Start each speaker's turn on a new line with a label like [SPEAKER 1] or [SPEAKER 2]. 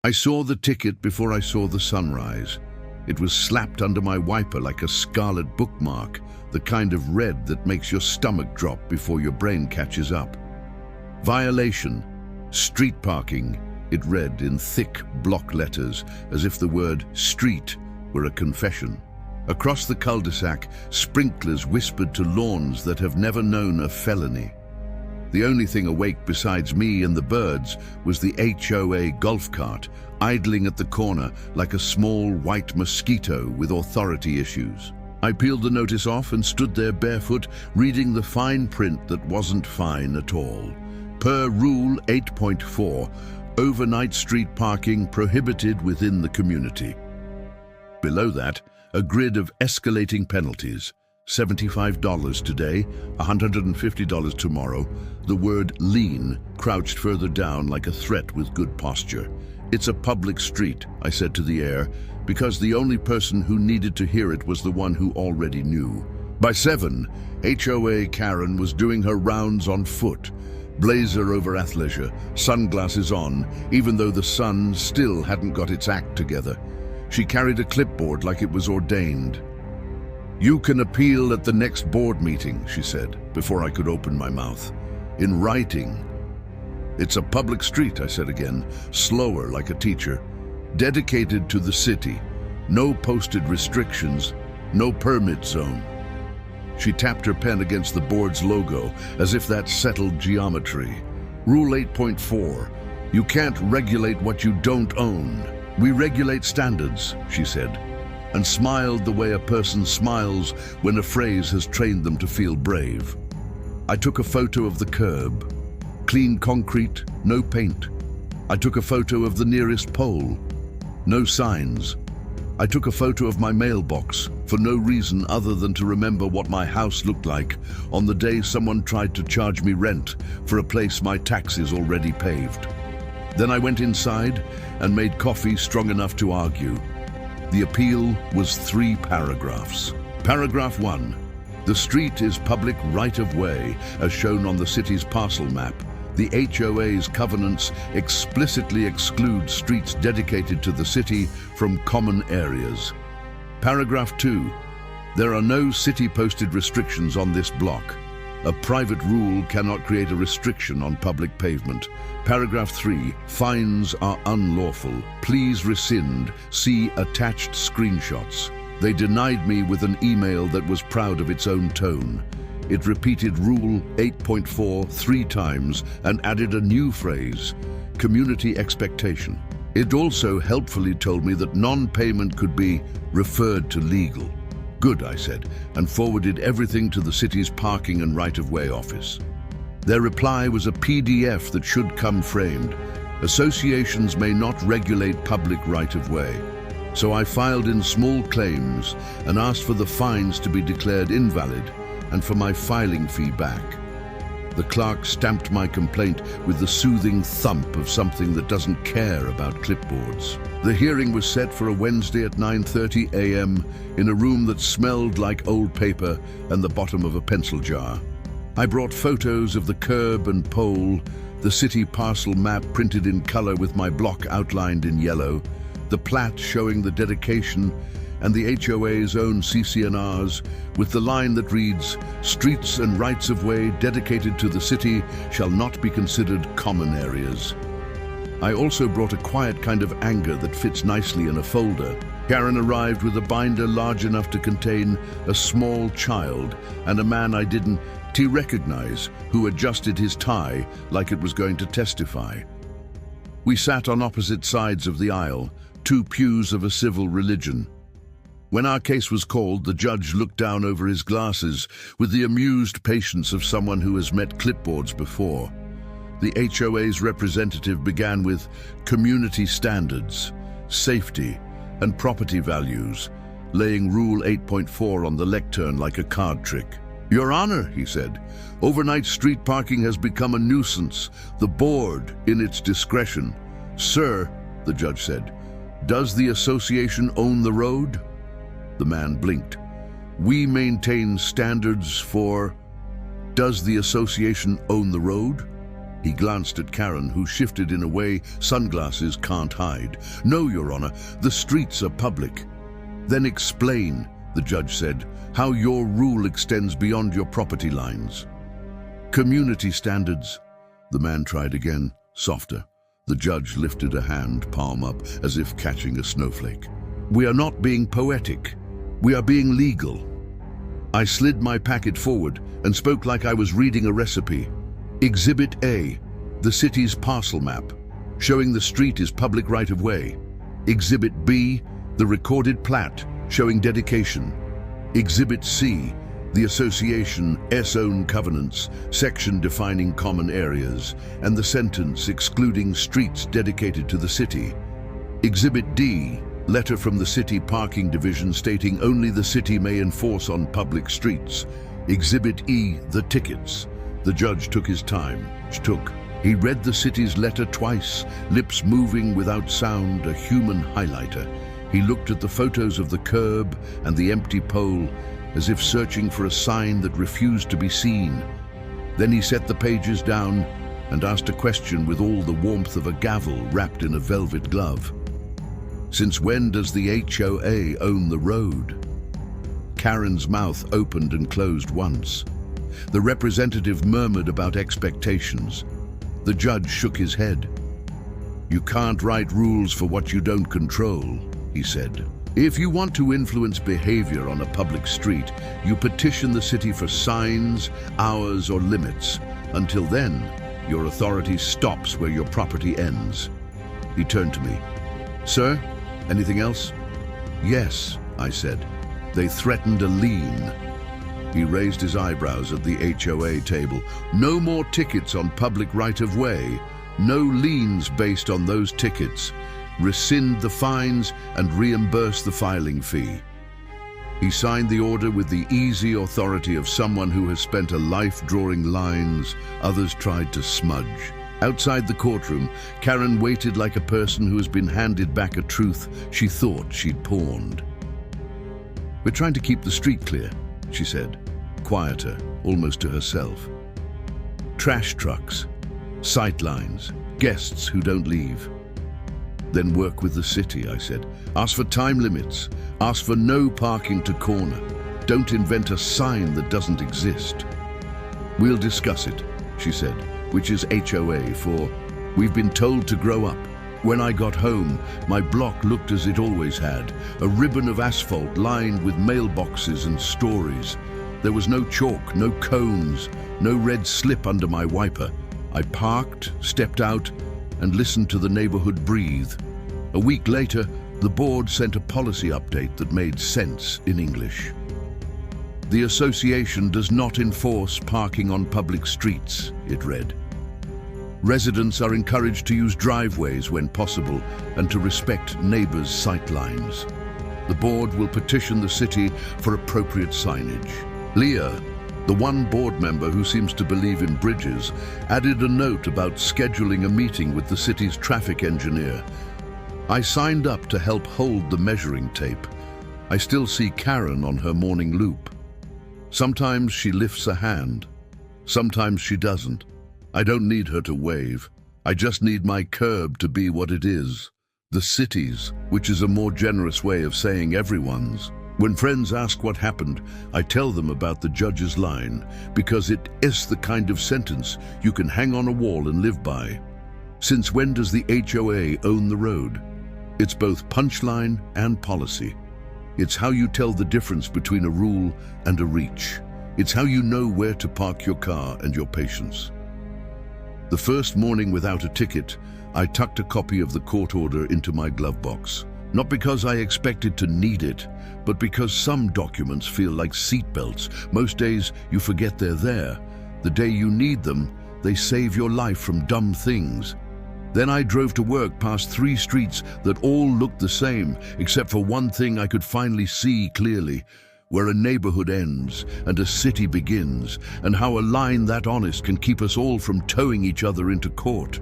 [SPEAKER 1] I saw the ticket before I saw the sunrise. It was slapped under my wiper like a scarlet bookmark, the kind of red that makes your stomach drop before your brain catches up. Violation, street parking, it read in thick block letters, as if the word street were a confession. Across the cul-de-sac, sprinklers whispered to lawns that have never known a felony. The only thing awake besides me and the birds was the HOA golf cart, idling at the corner like a small white mosquito with authority issues. I peeled the notice off and stood there barefoot, reading the fine print that wasn't fine at all. Per Rule 8.4, overnight street parking prohibited within the community. Below that, a grid of escalating penalties. $75 today, $150 tomorrow. The word lean crouched further down like a threat with good posture. It's a public street, I said to the air, because the only person who needed to hear it was the one who already knew. By 7, HOA Karen was doing her rounds on foot, blazer over athleisure, sunglasses on, even though the sun still hadn't got its act together. She carried a clipboard like it was ordained. "You can appeal at the next board meeting," she said, before I could open my mouth. "In writing." "It's a public street," I said again, slower like a teacher. "Dedicated to the city. No posted restrictions, no permit zone." She tapped her pen against the board's logo, as if that settled geometry. "Rule 8.4, you can't regulate what you don't own. We regulate standards," she said, and smiled the way a person smiles when a phrase has trained them to feel brave. I took a photo of the curb. Clean concrete, no paint. I took a photo of the nearest pole. No signs. I took a photo of my mailbox for no reason other than to remember what my house looked like on the day someone tried to charge me rent for a place my taxes already paved. Then I went inside and made coffee strong enough to argue. The appeal was 3 paragraphs. Paragraph 1. The street is public right-of-way, as shown on the city's parcel map. The HOA's covenants explicitly exclude streets dedicated to the city from common areas. Paragraph 2. There are no city-posted restrictions on this block. A private rule cannot create a restriction on public pavement. Paragraph 3. Fines are unlawful. Please rescind. See attached screenshots. They denied me with an email that was proud of its own tone. It repeated Rule 8.4 3 times and added a new phrase, community expectation. It also helpfully told me that non-payment could be referred to legal. "Good," I said, and forwarded everything to the city's parking and right-of-way office. Their reply was a PDF that should come framed. Associations may not regulate public right-of-way. So I filed in small claims and asked for the fines to be declared invalid and for my filing fee back. The clerk stamped my complaint with the soothing thump of something that doesn't care about clipboards. The hearing was set for a Wednesday at 9:30 a.m. in a room that smelled like old paper and the bottom of a pencil jar. I brought photos of the curb and pole, the city parcel map printed in color with my block outlined in yellow, the plat showing the dedication, and the HOA's own CC&Rs with the line that reads, "Streets and rights-of-way dedicated to the city shall not be considered common areas." I also brought a quiet kind of anger that fits nicely in a folder. Karen arrived with a binder large enough to contain a small child and a man I didn't recognize who adjusted his tie like it was going to testify. We sat on opposite sides of the aisle, 2 pews of a civil religion. When our case was called, the judge looked down over his glasses with the amused patience of someone who has met clipboards before. The HOA's representative began with community standards, safety, and property values, laying Rule 8.4 on the lectern like a card trick. "Your Honor," he said, "overnight street parking has become a nuisance. The board, in its discretion." "Sir," the judge said, "does the association own the road?" The man blinked. "We maintain standards for..." "Does the association own the road?" He glanced at Karen, who shifted in a way sunglasses can't hide. "No, Your Honor, the streets are public." "Then explain," the judge said, "how your rule extends beyond your property lines." "Community standards." The man tried again, softer. The judge lifted a hand, palm up, as if catching a snowflake. "We are not being poetic. We are being legal." I slid my packet forward and spoke like I was reading a recipe. Exhibit A, the city's parcel map, showing the street is public right-of-way. Exhibit B, the recorded plat, showing dedication. Exhibit C, the association's own covenants, section defining common areas, and the sentence excluding streets dedicated to the city. Exhibit D, letter from the city parking division stating only the city may enforce on public streets. Exhibit E, the tickets. The judge took his time. He read the city's letter twice, lips moving without sound, a human highlighter. He looked at the photos of the curb and the empty pole, as if searching for a sign that refused to be seen. Then he set the pages down and asked a question with all the warmth of a gavel wrapped in a velvet glove. "Since when does the HOA own the road?" Karen's mouth opened and closed once. The representative murmured about expectations. The judge shook his head. "You can't write rules for what you don't control," he said. "If you want to influence behavior on a public street, you petition the city for signs, hours, or limits. Until then, your authority stops where your property ends." He turned to me. "Sir, anything else?" "Yes," I said. "They threatened a lien." He raised his eyebrows at the HOA table. "No more tickets on public right-of-way. No liens based on those tickets. Rescind the fines and reimburse the filing fee." He signed the order with the easy authority of someone who has spent a life drawing lines others tried to smudge. Outside the courtroom, Karen waited like a person who has been handed back a truth she thought she'd pawned. "We're trying to keep the street clear," she said, quieter, almost to herself. "Trash trucks, sight lines, guests who don't leave." "Then work with the city," I said. "Ask for time limits. Ask for no parking to corner. Don't invent a sign that doesn't exist." "We'll discuss it," she said, which is HOA for "We've been told to grow up." When I got home, my block looked as it always had, a ribbon of asphalt lined with mailboxes and stories. There was no chalk, no cones, no red slip under my wiper. I parked, stepped out, and listened to the neighborhood breathe. A week later, the board sent a policy update that made sense in English. "The association does not enforce parking on public streets," it read. "Residents are encouraged to use driveways when possible and to respect neighbors' sight lines. The board will petition the city for appropriate signage." Leah, the one board member who seems to believe in bridges, added a note about scheduling a meeting with the city's traffic engineer. I signed up to help hold the measuring tape. I still see Karen on her morning loop. Sometimes she lifts a hand. Sometimes she doesn't. I don't need her to wave. I just need my curb to be what it is. The city's, which is a more generous way of saying everyone's. When friends ask what happened, I tell them about the judge's line, because it is the kind of sentence you can hang on a wall and live by. Since when does the HOA own the road? It's both punchline and policy. It's how you tell the difference between a rule and a reach. It's how you know where to park your car and your patience. The first morning without a ticket, I tucked a copy of the court order into my glove box. Not because I expected to need it, but because some documents feel like seatbelts. Most days you forget they're there. The day you need them, they save your life from dumb things. Then I drove to work past 3 streets that all looked the same, except for one thing I could finally see clearly: where a neighborhood ends and a city begins, and how a line that honest can keep us all from towing each other into court.